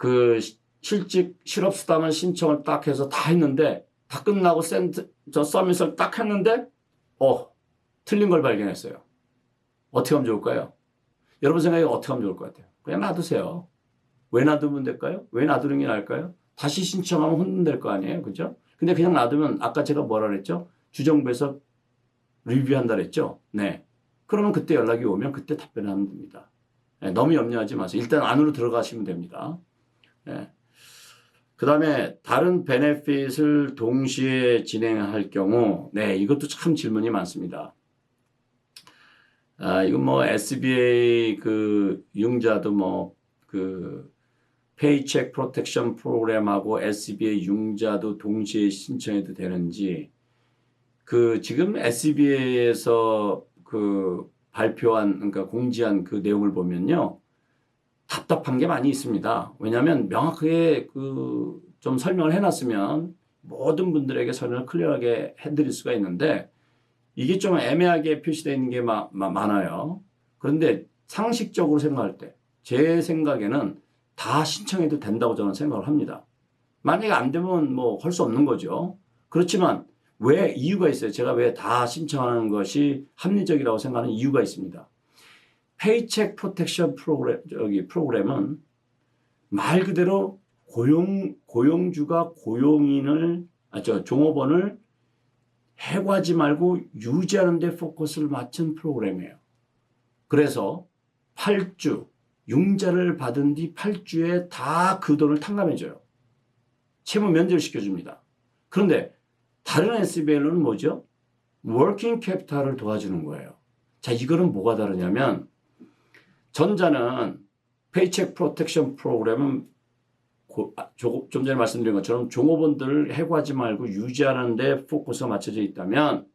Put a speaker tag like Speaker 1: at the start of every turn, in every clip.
Speaker 1: 그 실직 실업수당을 신청을 딱 해서 다 했는데 다 끝나고 서밋을 딱 했는데 틀린 걸 발견했어요. 어떻게 하면 좋을까요? 여러분 생각에 어떻게 하면 좋을 것 같아요? 그냥 놔두세요. 왜 놔두면 될까요? 왜 놔두는 게 나을까요? 다시 신청하면 혼돈될 거 아니에요. 그죠? 근데 그냥 놔두면 아까 제가 뭐라 그랬죠? 주정부에서 리뷰한다 그랬죠? 네. 그러면 그때 연락이 오면 그때 답변하면 됩니다. 네, 너무 염려하지 마세요. 일단 안으로 들어가시면 됩니다. 네. 그 다음에 다른 베네핏을 동시에 진행할 경우, 네, 이것도 참 질문이 많습니다. 이건 뭐 SBA 그 융자도 페이첵 프로텍션 프로그램하고 SBA 융자도 동시에 신청해도 되는지, 지금 SBA에서 그러니까 공지한 그 내용을 보면요. 답답한 게 많이 있습니다. 왜냐하면 명확하게 좀 설명을 해놨으면 모든 분들에게 설명을 클리어하게 해드릴 수가 있는데 이게 좀 애매하게 표시되어 있는 게 많아요. 그런데 상식적으로 생각할 때 제 생각에는 다 신청해도 된다고 저는 생각을 합니다. 만약에 안 되면 할 수 없는 거죠. 그렇지만 왜 이유가 있어요. 제가 왜 다 신청하는 것이 합리적이라고 생각하는 이유가 있습니다. 페이첵 프로텍션 프로그램은 말 그대로 고용주가 종업원을 해고하지 말고 유지하는 데 포커스를 맞춘 프로그램이에요. 그래서 8주, 융자를 받은 뒤 8주에 다 그 돈을 탕감해줘요. 채무 면제시켜줍니다. 그런데 다른 SBL로는 뭐죠? 워킹 캐피탈을 도와주는 거예요. 자, 이거는 뭐가 다르냐면 전자는 페이첵 프로텍션 프로그램은 좀 전에 말씀드린 것처럼 종업원들을 해고하지 말고 유지하는 데 포커스가 맞춰져 있다면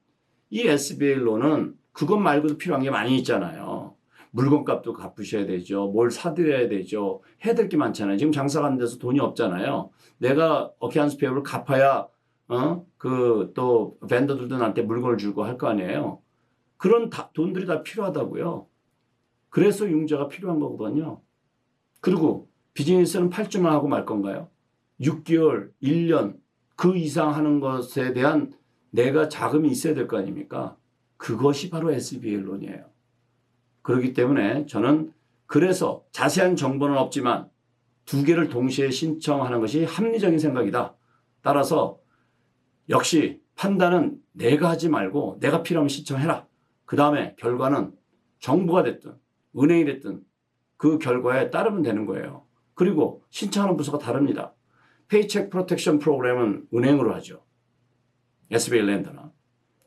Speaker 1: 이 SBL로는 그것 말고도 필요한 게 많이 있잖아요. 물건값도 갚으셔야 되죠. 뭘 사드려야 되죠. 해야 될 게 많잖아요. 지금 장사가 안 돼서 돈이 없잖아요. 내가 어케안스 페이블을 갚아야 또 벤더들도 나한테 물건을 주고 할 거 아니에요. 그런 돈들이 다 필요하다고요. 그래서 융자가 필요한 거거든요. 그리고 비즈니스는 8주만 하고 말 건가요? 6개월, 1년 그 이상 하는 것에 대한 내가 자금이 있어야 될 거 아닙니까? 그것이 바로 SBL론이에요. 그렇기 때문에 저는 그래서 자세한 정보는 없지만 두 개를 동시에 신청하는 것이 합리적인 생각이다. 따라서 역시 판단은 내가 하지 말고 내가 필요하면 신청해라. 그 다음에 결과는 정부가 됐든 은행이 됐든 그 결과에 따르면 되는 거예요. 그리고 신청하는 부서가 다릅니다. 페이첵 프로텍션 프로그램은 은행으로 하죠. SBA 랜더나.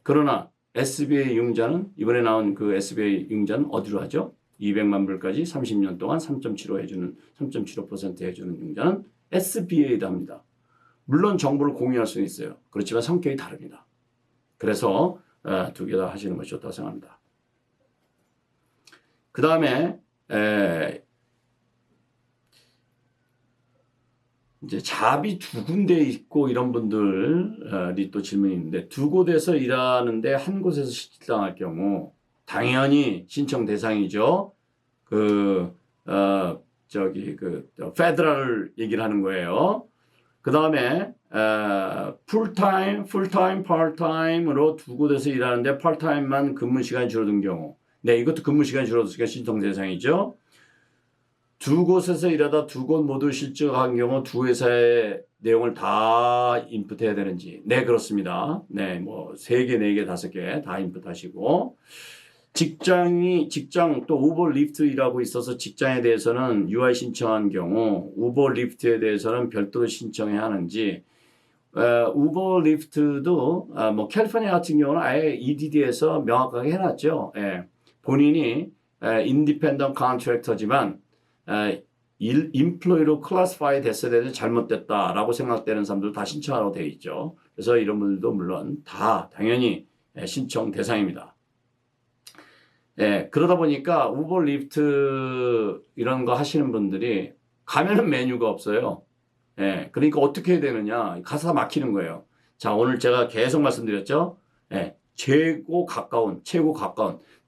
Speaker 1: 그러나 SBA 융자는 이번에 나온 그 SBA 융자는 어디로 하죠? 200만 불까지 30년 동안 3.75% 해주는 융자는 SBA도 합니다. 물론 정보를 공유할 수는 있어요. 그렇지만 성격이 다릅니다. 그래서 두 개 다 하시는 것이 좋다고 생각합니다. 그 다음에 이제 잡이 두 군데 있고 이런 분들이 또 질문이 있는데 두 곳에서 일하는데 한 곳에서 실직당할 경우 당연히 신청 대상이죠. 페더럴 얘기를 하는 거예요. 그 다음에 풀타임, 파트타임으로 두 곳에서 일하는데 파트타임만 근무 시간이 줄어든 경우, 네, 이것도 근무 시간이 줄어들으니까 신청 대상이죠. 두 곳에서 일하다 두 곳 모두 실직한 경우 두 회사의 내용을 다 인풋해야 되는지, 네, 그렇습니다. 네, 3개, 4개, 5개 다 인풋하시고, 직장 또 우버 리프트 일하고 있어서 직장에 대해서는 UI 신청한 경우 우버 리프트에 대해서는 별도로 신청해야 하는지, 우버 리프트도 캘리포니아 같은 경우는 아예 EDD에서 명확하게 해놨죠. 본인이 인디펜던트 컨트랙터지만 인플로이로 클래시파이 됐어야 되는데 잘못됐다라고 생각되는 사람들 다 신청하라고 되어 있죠. 그래서 이런 분들도 물론 다 당연히 신청 대상입니다. 그러다 보니까 우버 리프트 이런 거 하시는 분들이 가면은 메뉴가 없어요. 그러니까 어떻게 해야 되느냐. 가사가 막히는 거예요. 자, 오늘 제가 계속 말씀드렸죠. 최고 가까운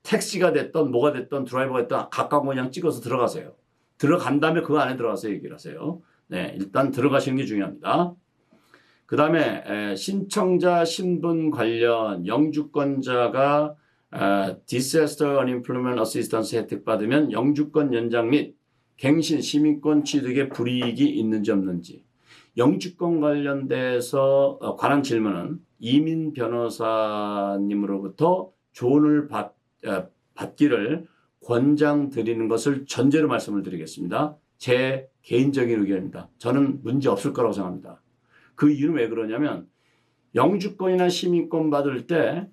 Speaker 1: 택시가 됐던 뭐가 됐던 드라이버가 됐던 가까운 거 그냥 찍어서 들어가세요. 들어간 다음에 그 안에 들어가서 얘기를 하세요. 네, 일단 들어가시는 게 중요합니다. 그 다음에 신청자 신분 관련 영주권자가 Disaster Unemployment Assistance 혜택 받으면 영주권 연장 및 갱신 시민권 취득에 불이익이 있는지 없는지. 영주권 관련돼서 관한 질문은 이민 변호사님으로부터 조언을 받기를 권장드리는 것을 전제로 말씀을 드리겠습니다. 제 개인적인 의견입니다. 저는 문제 없을 거라고 생각합니다. 그 이유는 왜 그러냐면 영주권이나 시민권 받을 때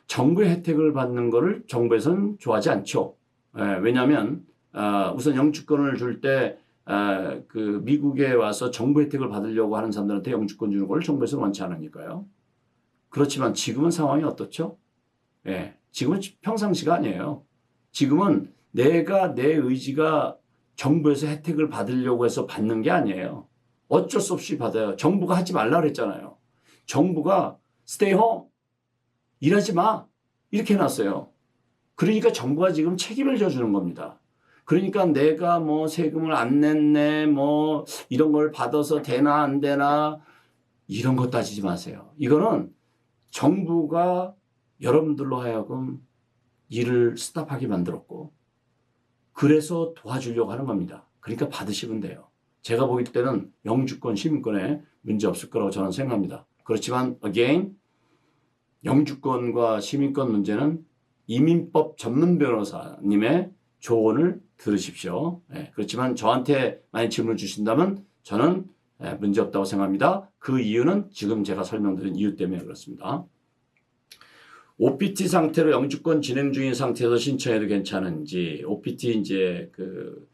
Speaker 1: 정부의 혜택을 받는 것을 정부에서는 좋아하지 않죠. 왜냐하면 우선 영주권을 줄 때 그 미국에 와서 정부 혜택을 받으려고 하는 사람들한테 영주권 주는 걸 정부에서는 원치 않으니까요. 그렇지만 지금은 상황이 어떻죠? 지금은 평상시가 아니에요. 지금은 내가 내 의지가 정부에서 혜택을 받으려고 해서 받는 게 아니에요. 어쩔 수 없이 받아요. 정부가 하지 말라 그랬잖아요. 정부가 stay home, 일하지 마 이렇게 해놨어요. 그러니까 정부가 지금 책임을 져주는 겁니다. 그러니까 내가 뭐 세금을 안 냈네, 뭐 이런 걸 받아서 되나 안 되나 이런 거 따지지 마세요. 이거는 정부가 여러분들로 하여금 일을 스탑하게 만들었고 그래서 도와주려고 하는 겁니다. 그러니까 받으시면 돼요. 제가 보기 때는 영주권, 시민권에 문제 없을 거라고 저는 생각합니다. 그렇지만 again 영주권과 시민권 문제는 이민법 전문 변호사님의 조언을 들으십시오. 그렇지만 저한테 많이 질문을 주신다면 저는 문제 없다고 생각합니다. 그 이유는 지금 제가 설명드린 이유 때문에 그렇습니다. OPT 상태로 영주권 진행 중인 상태에서 신청해도 괜찮은지, OPT 이제 그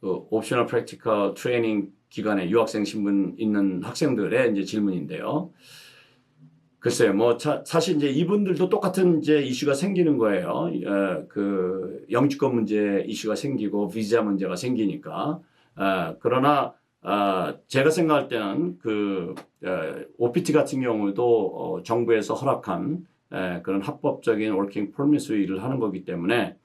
Speaker 1: 옵셔널 프랙티컬 트레이닝 기간에 유학생 신분 있는 학생들의 이제 질문인데요. 글쎄요, 뭐 사실 이제 이분들도 똑같은 이제 이슈가 생기는 거예요. 그 영주권 문제 이슈가 생기고 비자 문제가 생기니까. 그러나 제가 생각할 때는 그 OPT 같은 경우도 정부에서 허락한 그런 합법적인 워킹 퍼밋으로 일을 하는 거기 때문에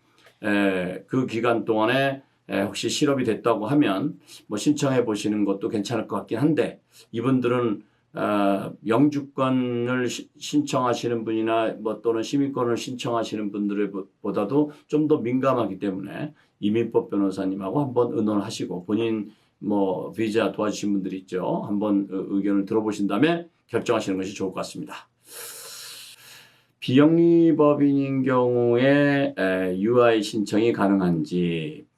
Speaker 1: 그 기간 동안에 혹시 실업이 됐다고 하면 뭐 신청해 보시는 것도 괜찮을 것 같긴 한데 이분들은 영주권을 신청하시는 분이나 뭐 또는 시민권을 신청하시는 분들보다도 좀 더 민감하기 때문에 이민법 변호사님하고 한번 의논을 하시고 본인 뭐 비자 도와주신 분들 있죠. 한번 의견을 들어보신 다음에 결정하시는 것이 좋을 것 같습니다. 비영리법인인 경우에 UI 신청이 가능한지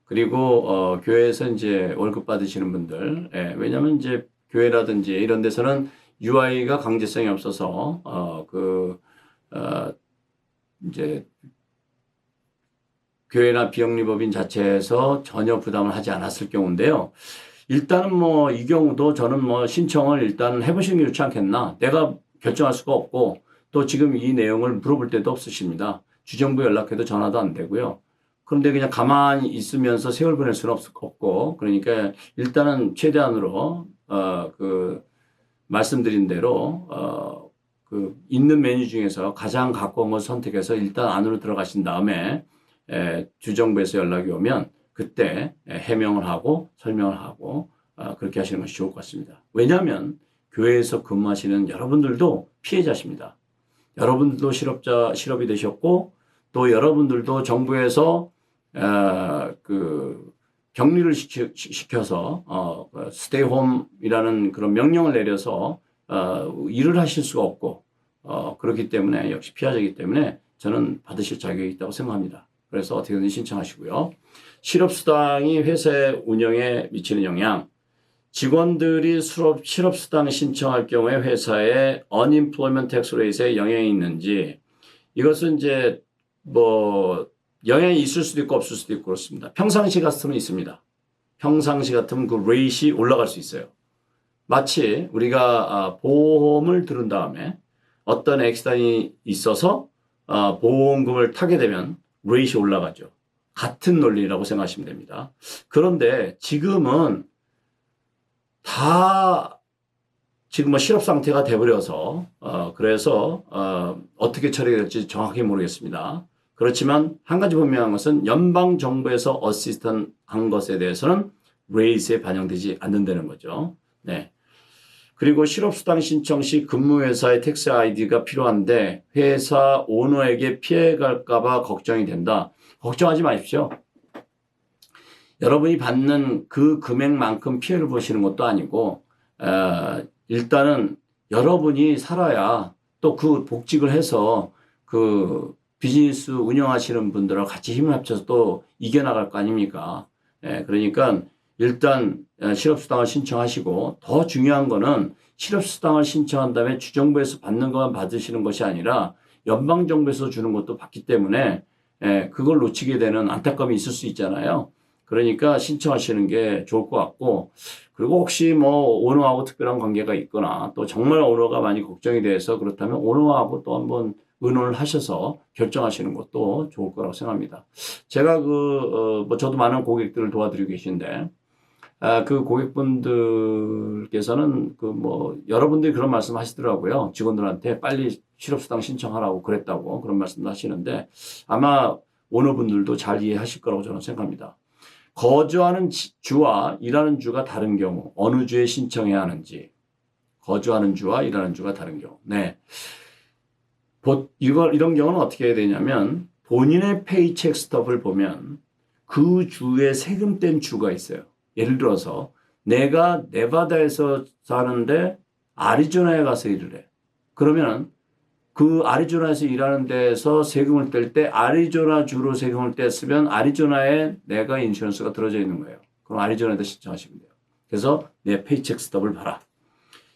Speaker 1: 그리고 교회에서 이제 월급 받으시는 분들, 왜냐하면 이제 교회라든지 이런 데서는 UI가 강제성이 없어서 이제 교회나 비영리법인 자체에서 전혀 부담을 하지 않았을 경우인데요. 일단은 뭐 이 경우도 저는 뭐 신청을 일단 해보시는 게 좋지 않겠나. 내가 결정할 수가 없고 또 지금 이 내용을 물어볼 때도 없으십니다. 주정부 연락해도 전화도 안 되고요. 그런데 그냥 가만히 있으면서 세월 보낼 수는 없고, 그러니까 일단은 최대한으로, 말씀드린 대로, 있는 메뉴 중에서 가장 가까운 걸 선택해서 일단 안으로 들어가신 다음에, 주정부에서 연락이 오면 그때 해명을 하고 설명을 하고, 그렇게 하시는 것이 좋을 것 같습니다. 왜냐하면 교회에서 근무하시는 여러분들도 피해자십니다. 여러분들도 실업이 되셨고, 또 여러분들도 정부에서 격리를 시켜서 스테이 홈이라는 그런 명령을 내려서 일을 하실 수가 없고 그렇기 때문에 역시 피해자이기 때문에 저는 받으실 자격이 있다고 생각합니다. 그래서 어떻게든 신청하시고요. 실업수당이 회사의 운영에 미치는 영향. 직원들이 실업수당 신청할 경우에 회사의 unemployment tax rate에 영향이 있는지 이것은 이제 뭐 영향이 있을 수도 있고 없을 수도 있고 그렇습니다. 평상시 같으면 있습니다. 평상시 같으면 그 레이트이 올라갈 수 있어요. 마치 우리가 보험을 들은 다음에 어떤 액시던이 있어서 보험금을 타게 되면 레이트이 올라가죠. 같은 논리라고 생각하시면 됩니다. 그런데 지금은 다 지금 뭐 실업 상태가 돼버려서 그래서 어떻게 처리될지 정확히 모르겠습니다. 그렇지만 한 가지 분명한 것은 연방정부에서 어시스턴 한 것에 대해서는 레이스에 반영되지 않는다는 거죠. 네. 그리고 실업수당 신청 시 근무회사의 텍스 아이디가 필요한데 회사 오너에게 피해갈까봐 걱정이 된다. 걱정하지 마십시오. 여러분이 받는 그 금액만큼 피해를 보시는 것도 아니고 일단은 여러분이 살아야 또 그 복직을 해서 그 비즈니스 운영하시는 분들하고 같이 힘을 합쳐서 또 이겨나갈 거 아닙니까? 그러니까 일단 실업수당을 신청하시고 더 중요한 거는 실업수당을 신청한 다음에 주정부에서 받는 것만 받으시는 것이 아니라 연방정부에서 주는 것도 받기 때문에 그걸 놓치게 되는 안타까움이 있을 수 있잖아요. 그러니까 신청하시는 게 좋을 것 같고 그리고 혹시 뭐 오너하고 특별한 관계가 있거나 또 정말 오너가 많이 걱정이 돼서 그렇다면 오너하고 또 한번 의논을 하셔서 결정하시는 것도 좋을 거라고 생각합니다. 제가 뭐 저도 많은 고객들을 도와드리고 계신데 그 고객분들께서는 뭐 여러분들이 그런 말씀 하시더라고요. 직원들한테 빨리 실업수당 신청하라고 그랬다고 그런 말씀도 하시는데 아마 오너분들도 잘 이해하실 거라고 저는 생각합니다. 거주하는 주와 일하는 주가 다른 경우 어느 주에 신청해야 하는지 거주하는 주와 일하는 주가 다른 경우 네. 이런 경우는 어떻게 해야 되냐면 본인의 페이첵 스톱을 보면 그 주에 세금 뗀 주가 있어요. 예를 들어서 내가 네바다에서 사는데 아리조나에 가서 일을 해. 그러면 그 아리조나에서 일하는 데에서 세금을 뗄 때 아리조나 주로 세금을 뗐으면 아리조나에 내가 인슈런스가 들어져 있는 거예요. 그럼 아리조나에다 신청하시면 돼요. 그래서 내 페이첵 스톱을 봐라.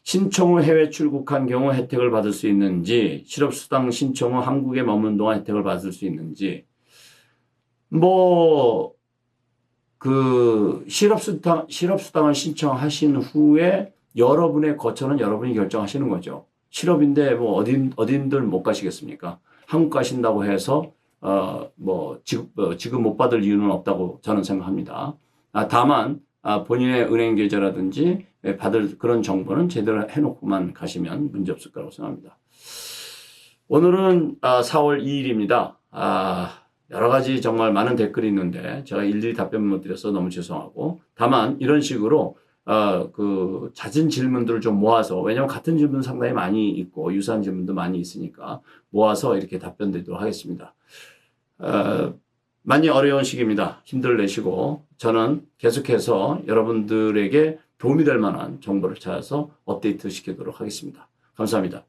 Speaker 1: 신청 후 해외 출국한 경우 혜택을 받을 수 있는지, 실업수당 신청 후 한국에 머문 동안 혜택을 받을 수 있는지, 실업수당을 신청하신 후에 여러분의 거처는 여러분이 결정하시는 거죠. 실업인데 어딘들 못 가시겠습니까? 한국 가신다고 해서 지금 못 받을 이유는 없다고 저는 생각합니다. 다만 본인의 은행 계좌라든지 받을 그런 정보는 제대로 해놓고만 가시면 문제 없을 거라고 생각합니다. 오늘은 4월 2일입니다. 여러 가지 정말 많은 댓글이 있는데 제가 일일이 답변 못 드려서 너무 죄송하고 다만 이런 식으로 잦은 질문들을 좀 모아서 왜냐하면 같은 질문 상당히 많이 있고 유사한 질문도 많이 있으니까 모아서 이렇게 답변 드리도록 하겠습니다. 많이 어려운 시기입니다. 힘들 내시고 저는 계속해서 여러분들에게 도움이 될 만한 정보를 찾아서 업데이트 시키도록 하겠습니다. 감사합니다.